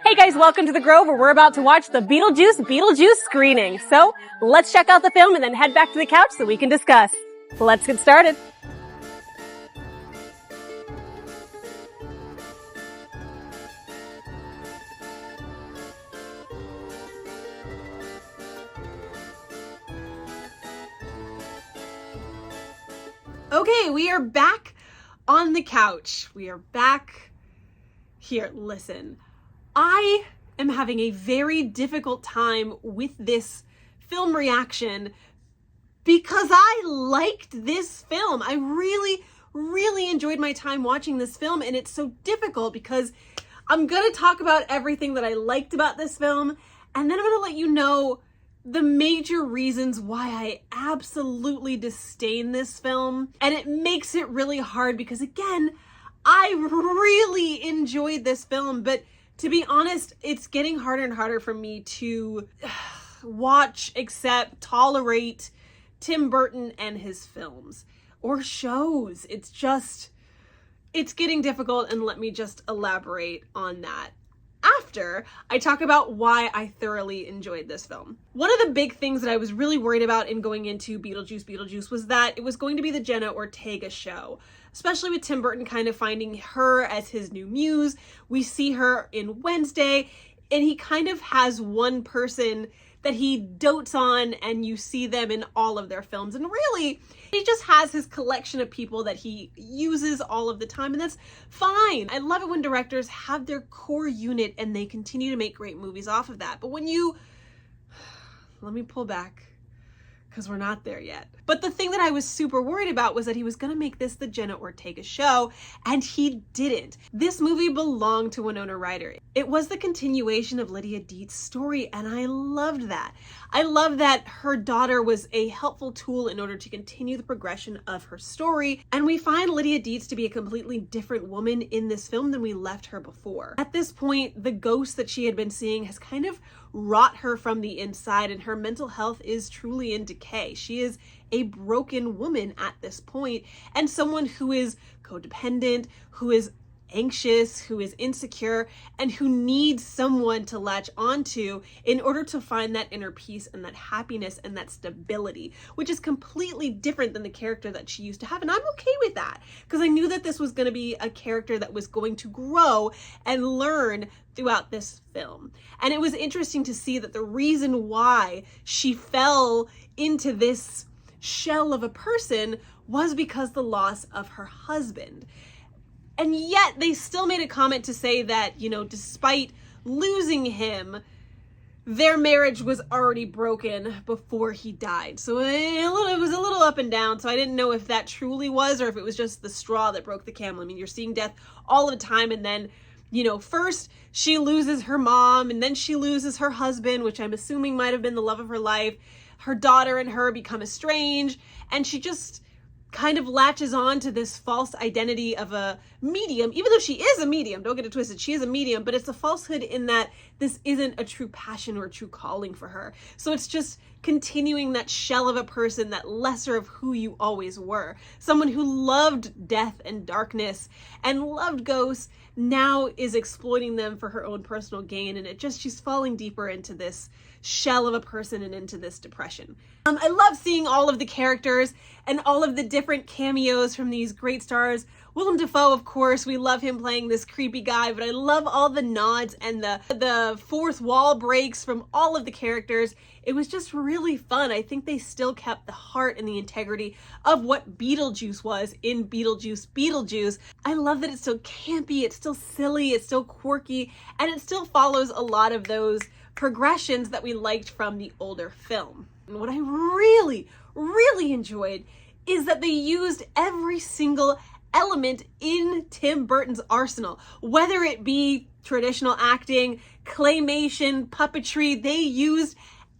Hey guys, welcome to the Grove where we're about to watch the Beetlejuice Beetlejuice screening. So let's check out the film and then head back to the couch so we can discuss. Let's get started. Okay, we are back on the couch. We are back here. Listen, I am having a very difficult time with this film reaction because I liked this film. I really enjoyed my time watching this film, and it's so difficult because I'm going to talk about everything that I liked about this film, and then I'm going to let you know the major reasons why I absolutely disdain this film. And it makes it really hard because, again, I really enjoyed this film, but to be honest, it's getting harder and harder for me to watch, accept, tolerate Tim Burton and his films or shows. It's getting difficult, and let me just elaborate on that after I talk about why I thoroughly enjoyed this film. One of the big things that I was really worried about in going into Beetlejuice Beetlejuice was that it was going to be the Jenna Ortega show, especially with Tim Burton kind of finding her as his new muse. We see her in Wednesday, and he kind of has one person that he dotes on, and you see them in all of their films. And really, he just has his collection of people that he uses all of the time, and that's fine. I love it when directors have their core unit and they continue to make great movies off of that. But when you... Let me pull back, because we're not there yet. But the thing that I was super worried about was that he was going to make this the Jenna Ortega show, and he didn't. This movie belonged to Winona Ryder. It was the continuation of Lydia Deetz' story, and I loved that. I love that her daughter was a helpful tool in order to continue the progression of her story, and we find Lydia Deetz to be a completely different woman in this film than we left her before. At this point, the ghost that she had been seeing has kind of rot her from the inside, and her mental health is truly in decay. She is a broken woman at this point, and someone who is codependent, who is anxious, who is insecure, and who needs someone to latch onto in order to find that inner peace and that happiness and that stability, which is completely different than the character that she used to have. And I'm okay with that because I knew that this was going to be a character that was going to grow and learn throughout this film. And it was interesting to see that the reason why she fell into this shell of a person was because the loss of her husband. And yet they still made a comment to say that, you know, despite losing him, their marriage was already broken before he died. So it was a little up and down. So I didn't know if that truly was, or if it was just the straw that broke the camel. I mean, you're seeing death all the time, and then, you know, first she loses her mom, and then she loses her husband, which I'm assuming might have been the love of her life. Her daughter and her become estranged, and she just kind of latches on to this false identity of a medium, even though she is a medium. Don't get it twisted. She is a medium, but it's a falsehood in that this isn't a true passion or a true calling for her. So it's just continuing that shell of a person, that lesser of who you always were. Someone who loved death and darkness and loved ghosts now is exploiting them for her own personal gain. And she's falling deeper into this shell of a person and into this depression. I love seeing all of the characters and all of the different cameos from these great stars. Willem Dafoe, of course, we love him playing this creepy guy, but I love all the nods and the fourth wall breaks from all of the characters. It was just really fun. I think they still kept the heart and the integrity of what Beetlejuice was in Beetlejuice Beetlejuice. I love that it's still campy, it's still silly, it's still quirky, and it still follows a lot of those progressions that we liked from the older film. And what I really enjoyed is that they used every single element in Tim Burton's arsenal, whether it be traditional acting, claymation, puppetry. They used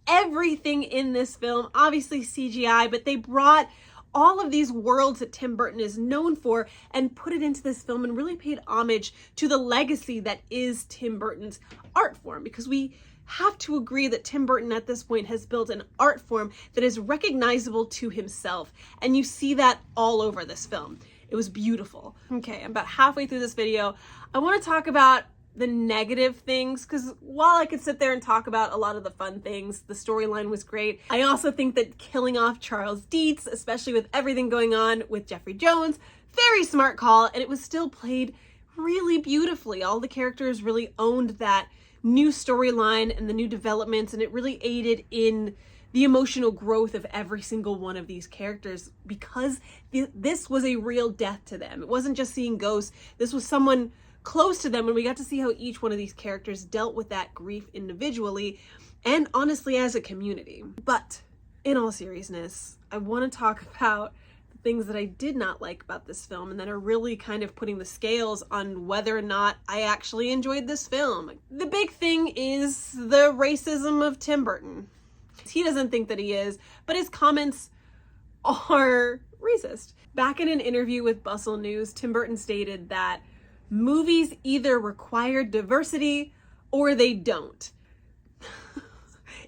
everything in this film, obviously CGI, but they brought all of these worlds that Tim Burton is known for and put it into this film and really paid homage to the legacy that is Tim Burton's art form, because we have to agree that Tim Burton at this point has built an art form that is recognizable to himself, and you see that all over this film. It was beautiful. Okay, I'm about halfway through this video. I want to talk about the negative things, because while I could sit there and talk about a lot of the fun things, the storyline was great. I also think that killing off Charles Dietz, especially with everything going on with Jeffrey Jones, very smart call, and it was still played really beautifully. All the characters really owned that new storyline and the new developments, and it really aided in the emotional growth of every single one of these characters, because this was a real death to them. It wasn't just seeing ghosts. This was someone close to them, and we got to see how each one of these characters dealt with that grief individually and honestly as a community. But in all seriousness, I want to talk about the things that I did not like about this film and that are really kind of putting the scales on whether or not I actually enjoyed this film. The big thing is the racism of Tim Burton. He doesn't think that he is, but his comments are racist. Back in an interview with Bustle News, Tim Burton stated that movies either require diversity or they don't.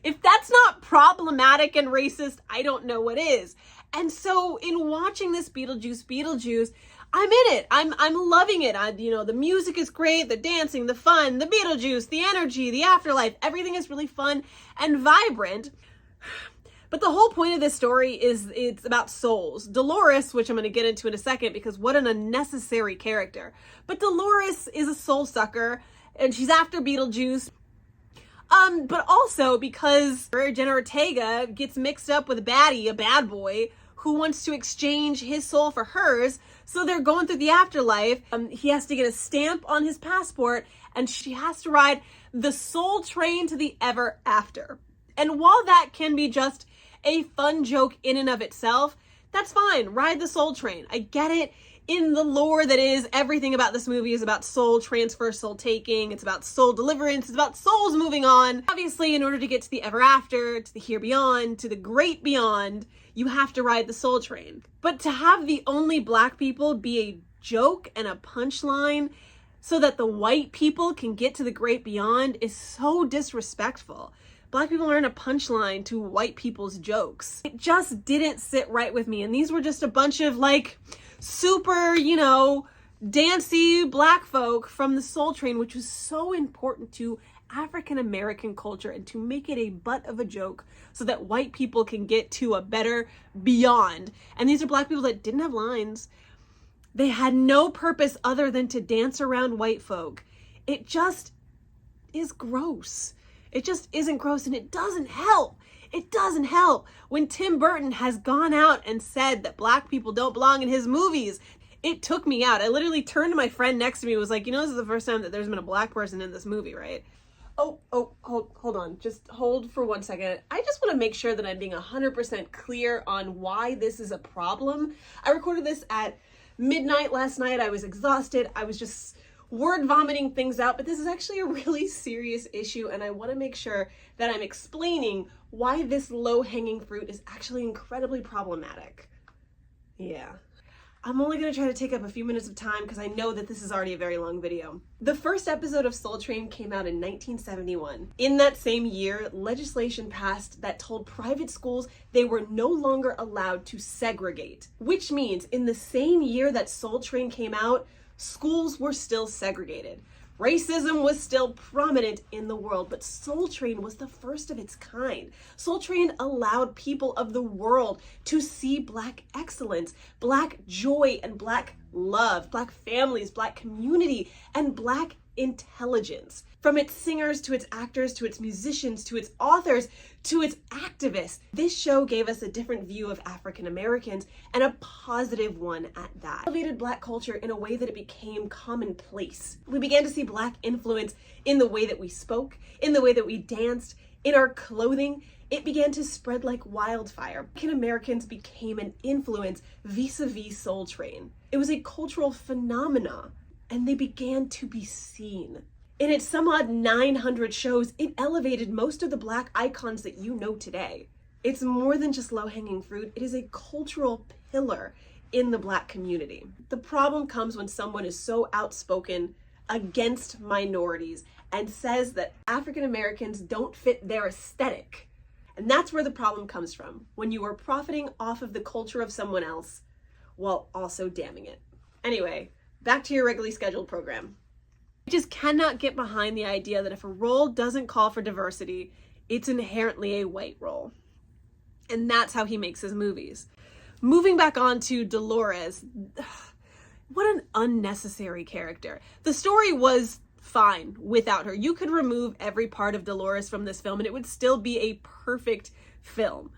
If that's not problematic and racist, I don't know what is. And so in watching this Beetlejuice, I'm in it. I'm loving it. The music is great, the dancing, the fun, the Beetlejuice, the energy, the afterlife, everything is really fun and vibrant. But the whole point of this story is it's about souls. Dolores, which I'm going to get into in a second because what an unnecessary character. But Dolores is a soul sucker and she's after Beetlejuice. But also because Jenna Ortega gets mixed up with a baddie, a bad boy, who wants to exchange his soul for hers. So they're going through the afterlife. He has to get a stamp on his passport and she has to ride the soul train to the ever after. And while that can be just a fun joke in and of itself, that's fine. Ride the soul train. I get it. In the lore that is, everything about this movie is about soul transfer, soul taking. It's about soul deliverance. It's about souls moving on. Obviously, in order to get to the ever after, to the here beyond, to the great beyond, you have to ride the soul train. But to have the only Black people be a joke and a punchline so that the white people can get to the great beyond is so disrespectful. Black people aren't a punchline to white people's jokes. It just didn't sit right with me. And these were just a bunch of super, dancey Black folk from the Soul Train, which was so important to African American culture and to make it a butt of a joke so that white people can get to a better beyond. And these are Black people that didn't have lines. They had no purpose other than to dance around white folk. It just is gross. It just isn't gross, and it doesn't help. It doesn't help when Tim Burton has gone out and said that Black people don't belong in his movies. It took me out. I literally turned to my friend next to me and was like, this is the first time that there's been a Black person in this movie, right? Hold on. Just hold for 1 second. I just want to make sure that I'm being 100% clear on why this is a problem. I recorded this at midnight last night. I was exhausted. I was just word vomiting things out, but this is actually a really serious issue, and I want to make sure that I'm explaining why this low-hanging fruit is actually incredibly problematic. Yeah. I'm only going to try to take up a few minutes of time because I know that this is already a very long video. The first episode of Soul Train came out in 1971. In that same year, legislation passed that told private schools they were no longer allowed to segregate, which means in the same year that Soul Train came out, schools were still segregated. Racism was still prominent in the world, but Soul Train was the first of its kind. Soul Train allowed people of the world to see Black excellence, Black joy, and Black love, Black families, Black community, and Black intelligence. From its singers to its actors to its musicians to its authors to its activists, this show gave us a different view of African Americans, and a positive one at that. It elevated Black culture in a way that it became commonplace. We began to see Black influence in the way that we spoke, in the way that we danced, in our clothing. It began to spread like wildfire. African Americans became an influence vis-a-vis Soul Train. It was a cultural phenomenon, and they began to be seen. In its some odd 900 shows, it elevated most of the Black icons that you know today. It's more than just low-hanging fruit. It is a cultural pillar in the Black community. The problem comes when someone is so outspoken against minorities and says that African Americans don't fit their aesthetic. And that's where the problem comes from, when you are profiting off of the culture of someone else while also damning it. Anyway, back to your regularly scheduled program. I just cannot get behind the idea that if a role doesn't call for diversity, it's inherently a white role. And that's how he makes his movies. Moving back on to Dolores, what an unnecessary character. The story was fine without her. You could remove every part of Dolores from this film and it would still be a perfect film.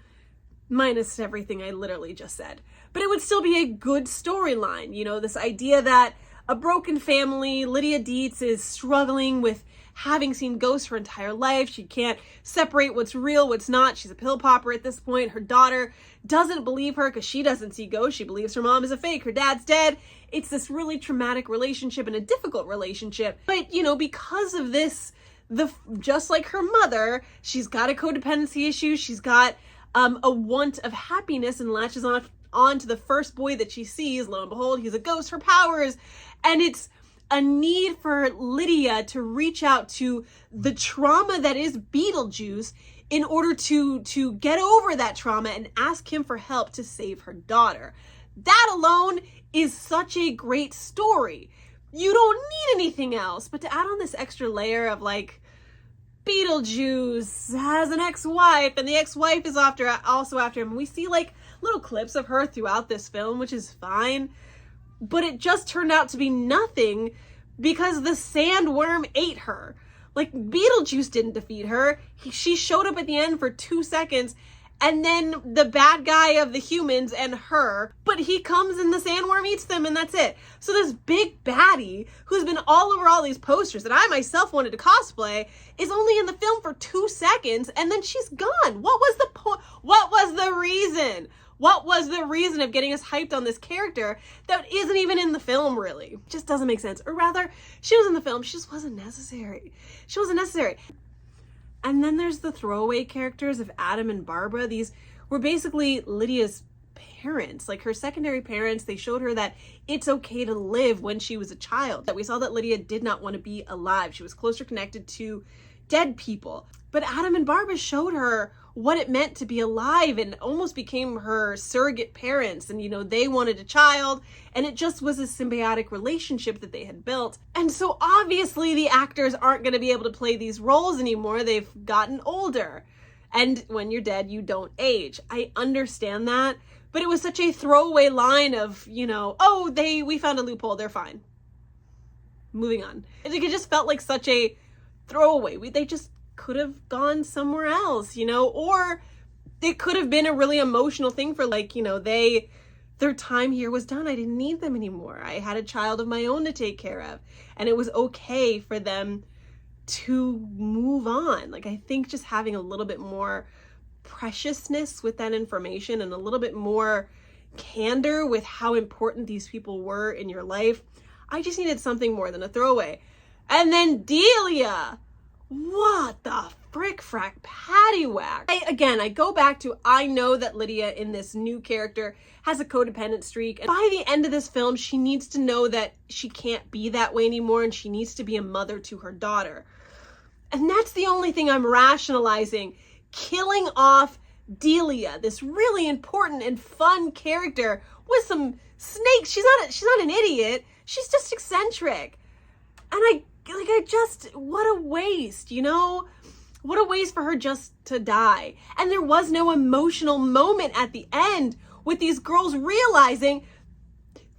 Minus everything I literally just said. But it would still be a good storyline. You know, this idea that a broken family, Lydia Dietz is struggling with having seen ghosts her entire life. She can't separate what's real, what's not. She's a pill popper at this point. Her daughter doesn't believe her because she doesn't see ghosts. She believes her mom is a fake. Her dad's dead. It's this really traumatic relationship and a difficult relationship. But, you know, because of this, just like her mother, she's got a codependency issue. She's got a want of happiness and latches on to the first boy that she sees. Lo and behold, he's a ghost. Her powers. And it's a need for Lydia to reach out to the trauma that is Beetlejuice in order to get over that trauma and ask him for help to save her daughter. That alone is such a great story. You don't need anything else, but to add on this extra layer of like, Beetlejuice has an ex-wife and the ex-wife is also after him. We see like little clips of her throughout this film, which is fine. But it just turned out to be nothing because the sandworm ate her. Like, Beetlejuice didn't defeat her. She showed up at the end for 2 seconds, and then the bad guy of the humans and her, but he comes and the sandworm eats them, and that's it. So this big baddie, who's been all over all these posters that I myself wanted to cosplay, is only in the film for 2 seconds, and then she's gone. What was the point? What was the reason? What was the reason of getting us hyped on this character that isn't even in the film, really? It just doesn't make sense. Or rather, she was in the film, she just wasn't necessary. She wasn't necessary. And then there's the throwaway characters of Adam and Barbara. These were basically Lydia's parents, like her secondary parents. They showed her that it's okay to live when she was a child. That we saw that Lydia did not want to be alive. She was closer connected to dead people. But Adam and Barbara showed her what it meant to be alive and almost became her surrogate parents. And, you know, they wanted a child and it just was a symbiotic relationship that they had built. And so obviously the actors aren't going to be able to play these roles anymore. They've gotten older. And when you're dead, you don't age. I understand that. But it was such a throwaway line of, you know, oh, we found a loophole. They're fine. Moving on. It just felt like such a throwaway. They just could have gone somewhere else, you know, or it could have been a really emotional thing for like, you know, their time here was done. I didn't need them anymore. I had a child of my own to take care of, and it was okay for them to move on. Like, I think just having a little bit more preciousness with that information and a little bit more candor with how important these people were in your life. I just needed something more than a throwaway. And then Delia. What the frick frack paddywhack? I go back to, I know that Lydia in this new character has a codependent streak. And by the end of this film, she needs to know that she can't be that way anymore and she needs to be a mother to her daughter. And that's the only thing I'm rationalizing. Killing off Delia, this really important and fun character with some snakes. She's not an idiot. She's just eccentric. And what a waste, you know? What a waste for her just to die. And there was no emotional moment at the end with these girls realizing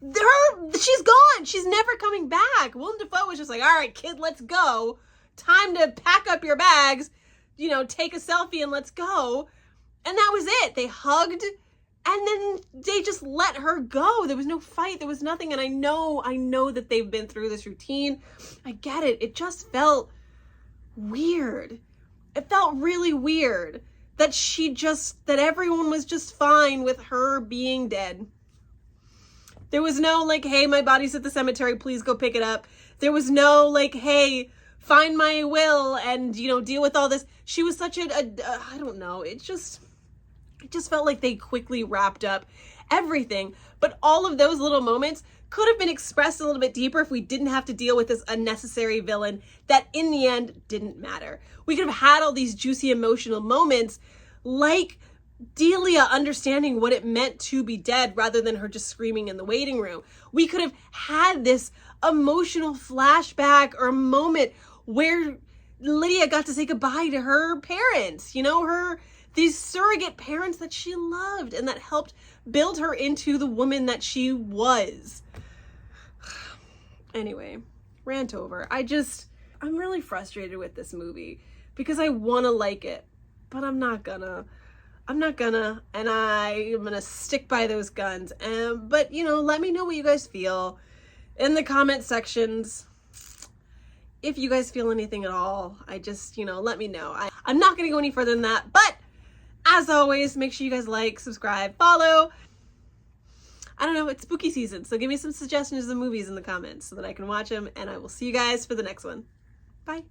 she's gone. She's never coming back. Willem Dafoe was just like, all right, kid, let's go. Time to pack up your bags, you know, take a selfie and let's go. And that was it. They hugged and then they just let her go. There was no fight. There was nothing. And I know that they've been through this routine. I get it. It just felt weird. It felt really weird that that everyone was just fine with her being dead. There was no like, hey, my body's at the cemetery, please go pick it up. There was no like, hey, find my will and, you know, deal with all this. She was such I don't know. It just felt like they quickly wrapped up everything. But all of those little moments could have been expressed a little bit deeper if we didn't have to deal with this unnecessary villain that in the end didn't matter. We could have had all these juicy emotional moments like Delia understanding what it meant to be dead rather than her just screaming in the waiting room. We could have had this emotional flashback or moment where Lydia got to say goodbye to her parents, these surrogate parents that she loved and that helped build her into the woman that she was. Anyway, rant over. I'm really frustrated with this movie because I want to like it, but I'm not gonna, and I'm gonna stick by those guns. But let me know what you guys feel in the comment sections. If you guys feel anything at all, let me know. I'm not gonna go any further than that, but as always, make sure you guys like, subscribe, follow. I don't know, it's spooky season, so give me some suggestions of movies in the comments so that I can watch them, and I will see you guys for the next one. Bye.